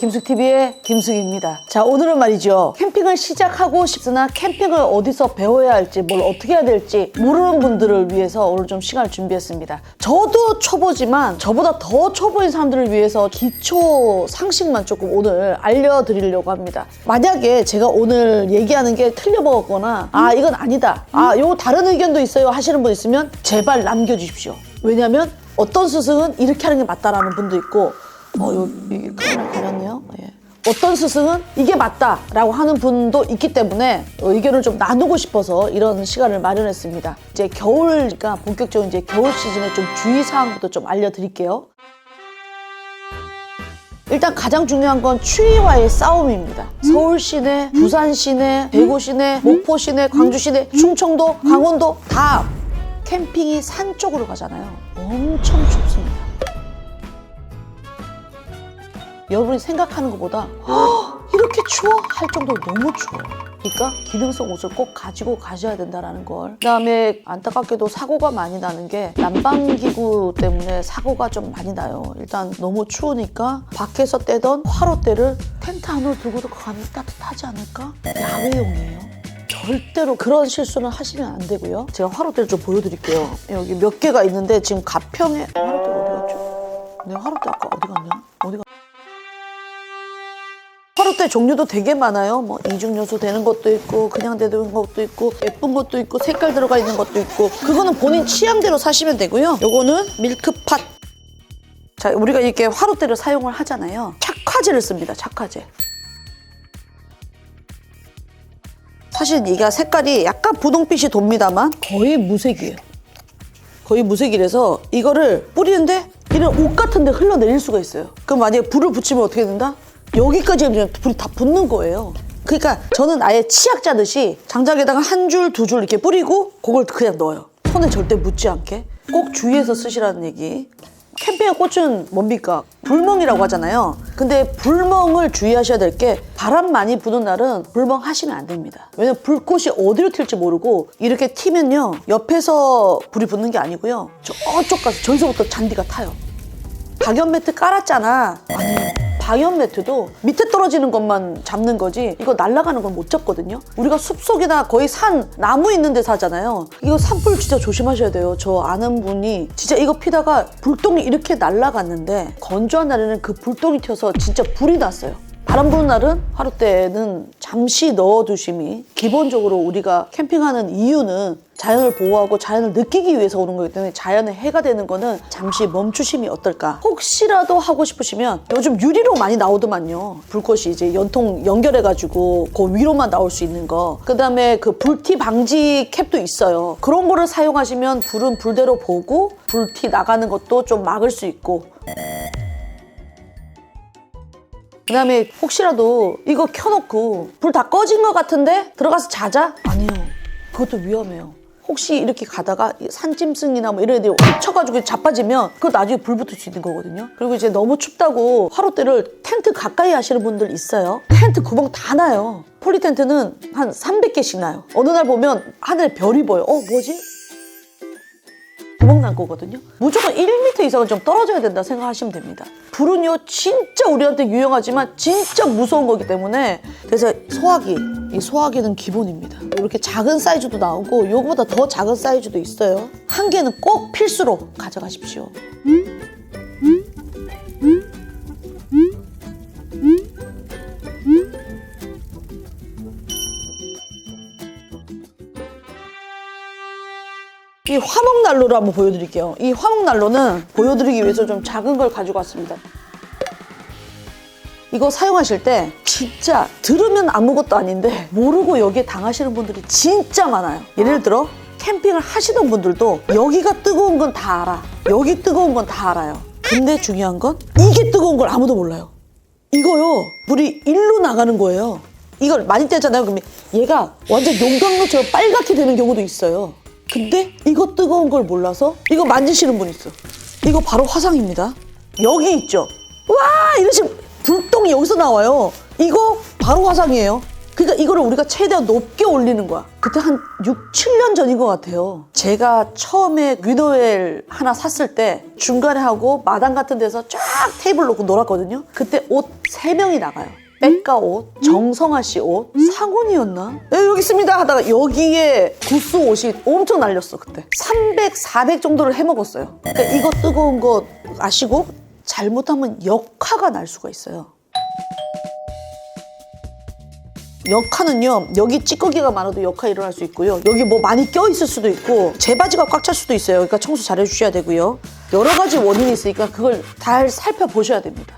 김숙TV의 김숙입니다. 자, 오늘은 말이죠. 캠핑을 시작하고 싶으나 캠핑을 어디서 배워야 할지 뭘 어떻게 해야 될지 모르는 분들을 위해서 오늘 좀 시간을 준비했습니다. 저도 초보지만 저보다 더 초보인 사람들을 위해서 기초 상식만 조금 오늘 알려드리려고 합니다. 만약에 제가 오늘 얘기하는 게 틀려먹었거나 아 이건 아니다, 아 요거 다른 의견도 있어요 하시는 분 있으면 제발 남겨주십시오. 왜냐면 어떤 스승은 이렇게 하는 게 맞다라는 분도 있고 이게 카메라 가렸네요. 예. 어떤 스승은 이게 맞다라고 하는 분도 있기 때문에 의견을 좀 나누고 싶어서 이런 시간을 마련했습니다. 이제 겨울이니까 본격적으로 이제 겨울 시즌에 좀 주의사항부터 좀 알려드릴게요. 일단 가장 중요한 건 추위와의 싸움입니다. 서울 시내, 부산 시내, 대구 시내, 목포 시내, 광주 시내, 충청도, 강원도 다 캠핑이 산 쪽으로 가잖아요. 엄청 춥습니다. 여러분이 생각하는 것보다 이렇게 추워? 할 정도로 너무 추워요. 그러니까 기능성 옷을 꼭 가지고 가셔야 된다는 걸. 그다음에 안타깝게도 사고가 많이 나는 게 난방기구 때문에 사고가 좀 많이 나요. 일단 너무 추우니까 밖에서 떼던 화롯대를 텐트 안으로 들고도 가면 따뜻하지 않을까? 야외용이에요. 절대로 그런 실수는 하시면 안 되고요. 제가 화롯대를 좀 보여드릴게요. 여기 몇 개가 있는데 지금 가평에 화롯대가 어디 갔죠? 내 화롯대 아까 어디 갔냐? 화롯대 종류도 되게 많아요. 뭐 이중 요소 되는 것도 있고 그냥 되는 것도 있고 예쁜 것도 있고 색깔 들어가 있는 것도 있고 그거는 본인 취향대로 사시면 되고요. 요거는 밀크팟. 자, 우리가 이렇게 화롯대를 사용을 하잖아요. 착화제를 씁니다. 착화제. 사실 이게 색깔이 약간 분홍빛이 돕니다만 거의 무색이에요. 거의 무색이라서 이거를 뿌리는데 이런 옷 같은 데 흘러내릴 수가 있어요. 그럼 만약에 불을 붙이면 어떻게 된다? 여기까지 불이 다 붙는 거예요. 그러니까 저는 아예 치약자듯이 장작에다가 한 줄, 두 줄 이렇게 뿌리고 그걸 그냥 넣어요. 손에 절대 묻지 않게. 꼭 주의해서 쓰시라는 얘기. 캠핑의 꽃은 뭡니까? 불멍이라고 하잖아요. 근데 불멍을 주의하셔야 될 게 바람 많이 부는 날은 불멍 하시면 안 됩니다. 왜냐면 불꽃이 어디로 튈지 모르고 이렇게 튀면요. 옆에서 불이 붙는 게 아니고요. 저쪽 가서 저기서부터 잔디가 타요. 박연 매트 깔았잖아. 아니요. 박연 매트도 밑에 떨어지는 것만 잡는 거지 이거 날아가는 건 못 잡거든요. 우리가 숲속이나 거의 산, 나무 있는 데 사잖아요. 이거 산불 진짜 조심하셔야 돼요. 저 아는 분이 진짜 이거 피다가 불똥이 이렇게 날아갔는데 건조한 날에는 그 불똥이 튀어서 진짜 불이 났어요. 바람 부는 날은 화롯대는 잠시 넣어두심이 기본적으로 우리가 캠핑하는 이유는 자연을 보호하고 자연을 느끼기 위해서 오는 거기 때문에 자연에 해가 되는 거는 잠시 멈추심이 어떨까. 혹시라도 하고 싶으시면 요즘 유리로 많이 나오더만요. 불꽃이 이제 연통 연결해가지고 그 위로만 나올 수 있는 거. 그다음에 그 불티 방지 캡도 있어요. 그런 거를 사용하시면 불은 불대로 보고 불티 나가는 것도 좀 막을 수 있고. 그 다음에 혹시라도 이거 켜놓고 불 다 꺼진 것 같은데 들어가서 자자? 아니요. 그것도 위험해요. 혹시 이렇게 가다가 산짐승이나 뭐 이런 애들이 훔쳐가지고 자빠지면 그거 나중에 불 붙을 수 있는 거거든요. 그리고 이제 너무 춥다고 화롯대를 텐트 가까이 하시는 분들 있어요. 텐트 구멍 다 나요. 폴리텐트는 한 300개씩 나요. 어느 날 보면 하늘에 별이 보여. 뭐지? 구멍 난 거거든요. 무조건 1m 이상은 좀 떨어져야 된다 생각하시면 됩니다. 불은요 진짜 우리한테 유용하지만 진짜 무서운 거기 때문에 그래서 소화기, 이 소화기는 기본입니다. 이렇게 작은 사이즈도 나오고 요거보다 더 작은 사이즈도 있어요. 한 개는 꼭 필수로 가져가십시오. 이 화목난로를 한번 보여드릴게요. 이 화목난로는 보여드리기 위해서 좀 작은 걸 가지고 왔습니다. 이거 사용하실 때 진짜 들으면 아무것도 아닌데 모르고 여기에 당하시는 분들이 진짜 많아요. 예를 들어 캠핑을 하시던 분들도 여기가 뜨거운 건 다 알아. 여기 뜨거운 건 다 알아요. 근데 중요한 건 이게 뜨거운 걸 아무도 몰라요. 이거요. 불이 일로 나가는 거예요. 이걸 많이 떼잖아요. 그러면 얘가 완전 용광로처럼 빨갛게 되는 경우도 있어요. 근데 이거 뜨거운 걸 몰라서 이거 만지시는 분 있어. 이거 바로 화상입니다. 여기 있죠. 와 이러시면 불똥이 여기서 나와요. 이거 바로 화상이에요. 그러니까 이거를 우리가 최대한 높게 올리는 거야. 그때 한 6, 7년 전인 것 같아요. 제가 처음에 위노웰 하나 샀을 때 중간에 하고 마당 같은 데서 쫙 테이블 놓고 놀았거든요. 그때 옷 3명이 나가요. 백가 옷, 정성아 씨 옷, 상훈이었나? 네, 여기 있습니다 하다가 여기에 구스 옷이 엄청 날렸어 그때. 300, 400 정도를 해먹었어요. 그러니까 이거 뜨거운 거 아시고 잘못하면 역화가 날 수가 있어요. 역화는요, 여기 찌꺼기가 많아도 역화 일어날 수 있고요. 여기 뭐 많이 껴있을 수도 있고 재바지가 꽉 찰 수도 있어요. 그러니까 청소 잘 해주셔야 되고요. 여러 가지 원인이 있으니까 그걸 잘 살펴보셔야 됩니다.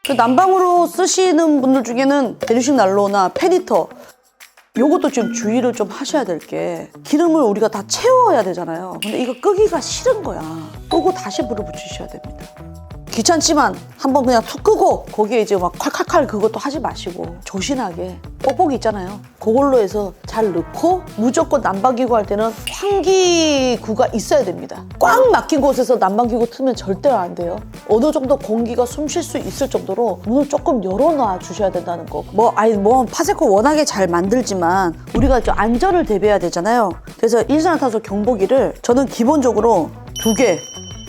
그 난방으로 쓰시는 분들 중에는 대류식 난로나 페니터 요것도 좀 주의를 좀 하셔야 될 게 기름을 우리가 다 채워야 되잖아요. 근데 이거 끄기가 싫은 거야. 끄고 다시 불을 붙이셔야 됩니다. 귀찮지만 한번 그냥 툭 끄고 거기에 이제 막 칼칼칼 그것도 하지 마시고 조신하게 뽁뽁이 있잖아요. 그걸로 해서 잘 넣고 무조건 난방기구 할 때는 환기구가 있어야 됩니다. 꽉 막힌 곳에서 난방기구 틀면 절대 안 돼요. 어느 정도 공기가 숨 쉴 수 있을 정도로 문을 조금 열어놔 주셔야 된다는 거. 파세코 워낙에 잘 만들지만 우리가 좀 안전을 대비해야 되잖아요. 그래서 일산화탄소 경보기를 저는 기본적으로 2개.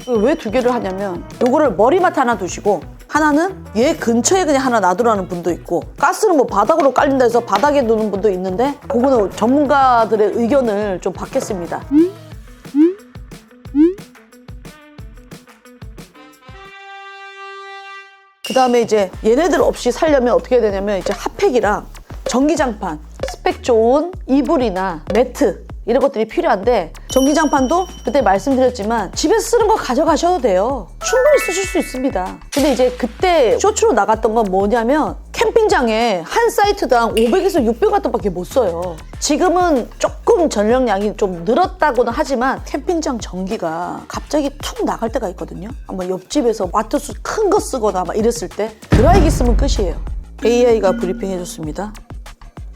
왜 2개를 하냐면 요거를 머리맡에 하나 두시고 하나는 얘 근처에 그냥 하나 놔두라는 분도 있고 가스는 뭐 바닥으로 깔린다 해서 바닥에 두는 분도 있는데 그거는 전문가들의 의견을 좀 받겠습니다. 그 다음에 이제 얘네들 없이 살려면 어떻게 해야 되냐면 이제 핫팩이랑 전기장판, 스펙 좋은 이불이나 매트 이런 것들이 필요한데 전기장판도 그때 말씀드렸지만 집에서 쓰는 거 가져가셔도 돼요. 충분히 쓰실 수 있습니다. 근데 이제 그때 쇼츠로 나갔던 건 뭐냐면 캠핑장에 한 사이트당 500에서 600W밖에 못 써요. 지금은 조금 전력량이 좀 늘었다고는 하지만 캠핑장 전기가 갑자기 툭 나갈 때가 있거든요. 아마 옆집에서 와트수 큰 거 쓰거나 막 이랬을 때 드라이기 쓰면 끝이에요. AI가 브리핑 해줬습니다.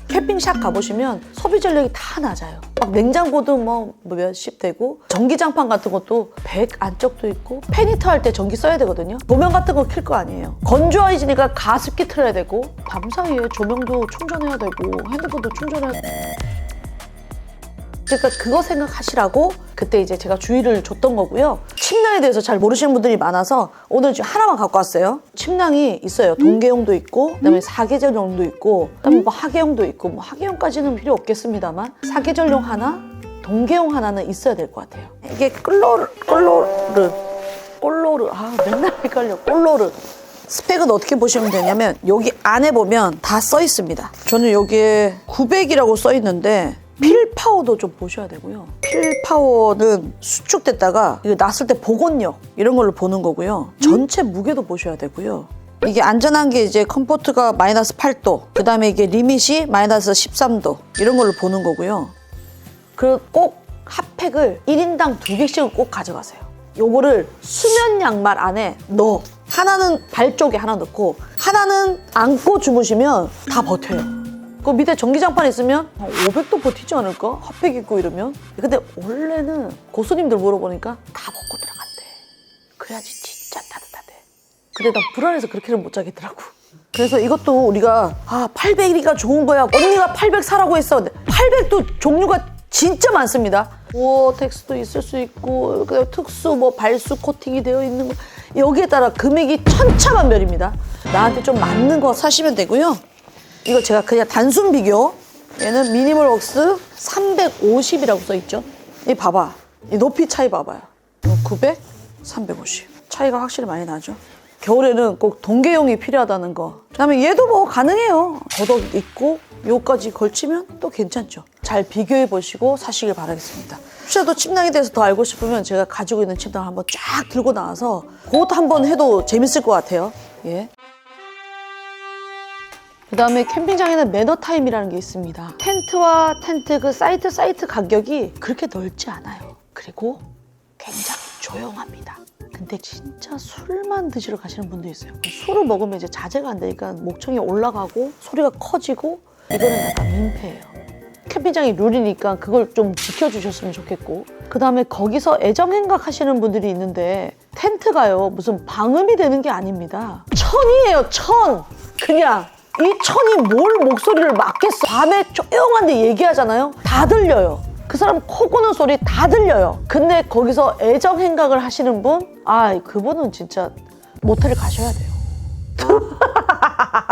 캠핑샵 가보시면 소비 전력이 다 낮아요. 막 냉장고도 뭐 몇십 되고 전기장판 같은 것도 100 안쪽도 있고 페니터 할 때 전기 써야 되거든요. 조명 같은 거 켤 거 아니에요. 건조해지니까 가습기 틀어야 되고 밤 사이에 조명도 충전해야 되고 핸드폰도 충전해야 되고 그러니까 그거 생각하시라고 그때 이제 제가 주의를 줬던 거고요. 침낭에 대해서 잘 모르시는 분들이 많아서 오늘 지금 하나만 갖고 왔어요. 침낭이 있어요. 동계용도 있고 그다음에 사계절용도 있고 그다음에 뭐 하계용도 있고 뭐 하계용까지는 필요 없겠습니다만 사계절용 하나, 동계용 하나는 있어야 될 것 같아요. 이게 꼴로르 맨날 헷갈려. 꼴로르 스펙은 어떻게 보시면 되냐면 여기 안에 보면 다 써 있습니다. 저는 여기에 900이라고 써 있는데 필파워도 좀 보셔야 되고요. 필파워는 수축됐다가 이거 났을 때 복원력 이런 걸로 보는 거고요. 전체 무게도 보셔야 되고요. 이게 안전한 게 이제 컴포트가 마이너스 8도, 그 다음에 이게 리밋이 마이너스 13도 이런 걸로 보는 거고요. 그리고 꼭 핫팩을 1인당 2개씩은 꼭 가져가세요. 요거를 수면 양말 안에 넣어. 하나는 발 쪽에 하나 넣고 하나는 안고 주무시면 다 버텨요. 그 밑에 전기장판 있으면 500도 버티지 않을까? 핫팩 입고 이러면. 근데 원래는 고수님들 물어보니까 다 벗고 들어간대. 그래야지 진짜 따뜻하대. 근데 난 불안해서 그렇게는 못 자겠더라고. 그래서 이것도 우리가 800이니까 좋은 거야. 언니가 800 사라고 했어. 800도 종류가 진짜 많습니다. 워텍스도 있을 수 있고 특수 뭐 발수 코팅이 되어 있는 거 여기에 따라 금액이 천차만별입니다. 나한테 좀 맞는 거 사시면 되고요. 이거 제가 그냥 단순 비교. 얘는 미니멀웍스 350이라고 써있죠. 이 봐봐. 이 높이 차이 봐봐요. 900, 350. 차이가 확실히 많이 나죠. 겨울에는 꼭 동계용이 필요하다는 거. 그다음에 얘도 뭐 가능해요. 겉옷 입고 요까지 걸치면 또 괜찮죠. 잘 비교해 보시고 사시길 바라겠습니다. 혹시라도 침낭에 대해서 더 알고 싶으면 제가 가지고 있는 침낭을 한번 쫙 들고 나와서 그것도 한번 해도 재밌을 것 같아요. 예. 그 다음에 캠핑장에는 매너타임이라는 게 있습니다. 텐트와 텐트 그 사이트 가격이 그렇게 넓지 않아요. 그리고 굉장히 조용합니다. 근데 진짜 술만 드시러 가시는 분도 있어요. 술을 먹으면 이제 자제가 안 되니까 목청이 올라가고 소리가 커지고 이거는 약간 민폐예요. 캠핑장이 룰이니까 그걸 좀 지켜주셨으면 좋겠고, 그 다음에 거기서 애정행각 하시는 분들이 있는데 텐트가요 무슨 방음이 되는 게 아닙니다. 천이에요, 천. 그냥 이 천이 뭘 목소리를 막겠어. 밤에 조용한데 얘기하잖아요. 다 들려요. 그 사람 코 고는 소리 다 들려요. 근데 거기서 애정행각을 하시는 분, 그분은 진짜 모텔 가셔야 돼요.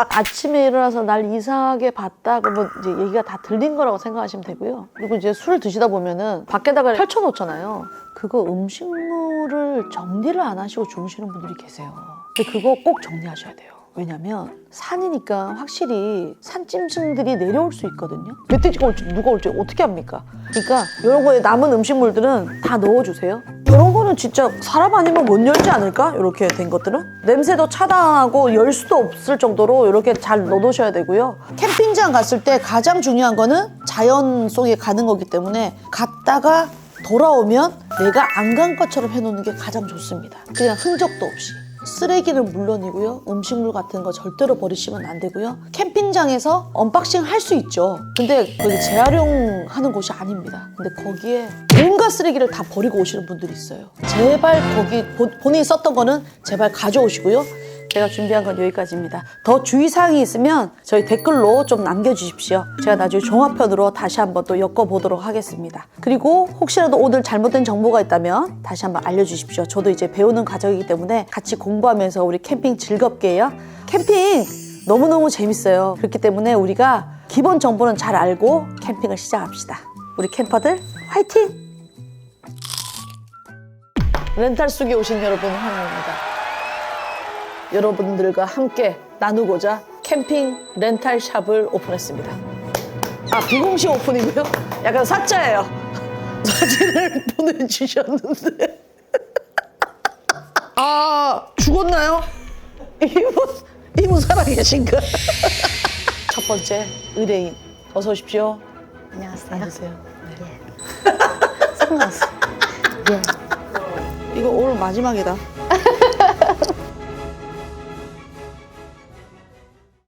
아침에 일어나서 날 이상하게 봤다 그러면 이제 얘기가 다 들린 거라고 생각하시면 되고요. 그리고 이제 술을 드시다 보면은 밖에다가 펼쳐놓잖아요. 그거 음식물을 정리를 안 하시고 주무시는 분들이 계세요. 근데 그거 꼭 정리하셔야 돼요. 왜냐면 산이니까 확실히 산짐승들이 내려올 수 있거든요. 멧돼지가 올지 누가 올지 어떻게 합니까? 그러니까 이런 거에 남은 음식물들은 다 넣어주세요. 이런 거는 진짜 사람 아니면 못 열지 않을까? 이렇게 된 것들은 냄새도 차단하고 열 수도 없을 정도로 이렇게 잘 넣어놓으셔야 되고요. 캠핑장 갔을 때 가장 중요한 거는 자연 속에 가는 거기 때문에 갔다가 돌아오면 내가 안 간 것처럼 해놓는 게 가장 좋습니다. 그냥 흔적도 없이. 쓰레기는 물론이고요. 음식물 같은 거 절대로 버리시면 안 되고요. 캠핑장에서 언박싱 할 수 있죠. 근데 거기 재활용하는 곳이 아닙니다. 근데 거기에 온갖 쓰레기를 다 버리고 오시는 분들이 있어요. 제발 거기 본인이 썼던 거는 제발 가져오시고요. 제가 준비한 건 여기까지입니다. 더 주의사항이 있으면 저희 댓글로 좀 남겨주십시오. 제가 나중에 종합편으로 다시 한번 또 엮어보도록 하겠습니다. 그리고 혹시라도 오늘 잘못된 정보가 있다면 다시 한번 알려주십시오. 저도 이제 배우는 과정이기 때문에 같이 공부하면서 우리 캠핑 즐겁게 해요. 캠핑 너무너무 재밌어요. 그렇기 때문에 우리가 기본 정보는 잘 알고 캠핑을 시작합시다. 우리 캠퍼들 화이팅! 렌탈 쑥에 오신 여러분 환영합니다. 여러분들과 함께 나누고자 캠핑 렌탈 샵을 오픈했습니다. 비공식 오픈이고요. 약간 사짜예요. 사진을 보내주셨는데 죽었나요? 이분 살아계신가? 첫 번째 의뢰인 어서 오십시오. 안녕하세요. 앉으세요. 네. 상관없어요. 예. 이거 오늘 마지막이다.